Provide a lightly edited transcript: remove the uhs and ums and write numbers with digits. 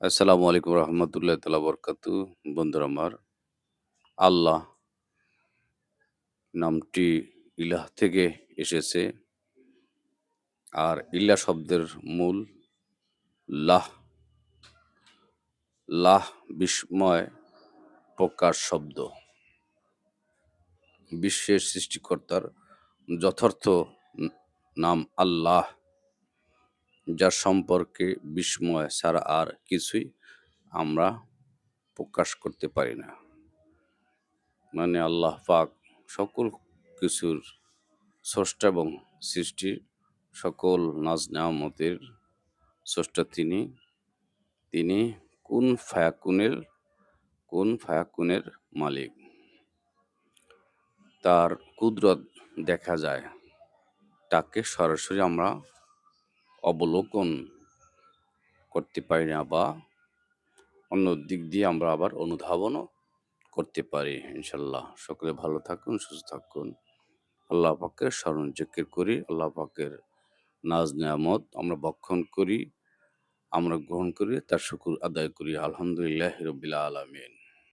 আসসালামু আলাইকুম রহমতুল্লাহ তালা বরকাতু। বন্ধুরা আমার, আল্লাহ নামটি ইলাহ থেকে এসেছে। আর ইল্লাহ শব্দের মূল লাহ। লাহ বিস্ময় প্রকাশ শব্দ। বিশ্বের সৃষ্টিকর্তার যথার্থ ন- নাম আল্লাহ, যার সম্পর্কে বিস্ময় ছাড়া আর কিছুই আমরা প্রকাশ করতে পারি না। মানে আল্লাহ পাক সকল কিছুর স্রষ্টা এবং সৃষ্টির সকল নাজ নেয়ামতের স্রষ্টা তিনি। তিনি কুন ফায়াকুনের মালিক। তার কুদরত দেখা যায়, তাকে সরাসরি আমরা অবলোকন করতে পারি না, বা অন্য দিক দিয়ে আমরা আবার অনুধাবনও করতে পারি। ইনশাল্লাহ সকলে ভালো থাকুন, সুস্থ থাকুন। আল্লাহ পাকের স্মরণ জিকির করি, আল্লাহ পাকের নাজ নেয়ামত আমরা ভক্ষণ করি, আমরা গ্রহণ করি, তার শুকুর আদায় করি। আলহামদুলিল্লাহ রবিল আলমিন।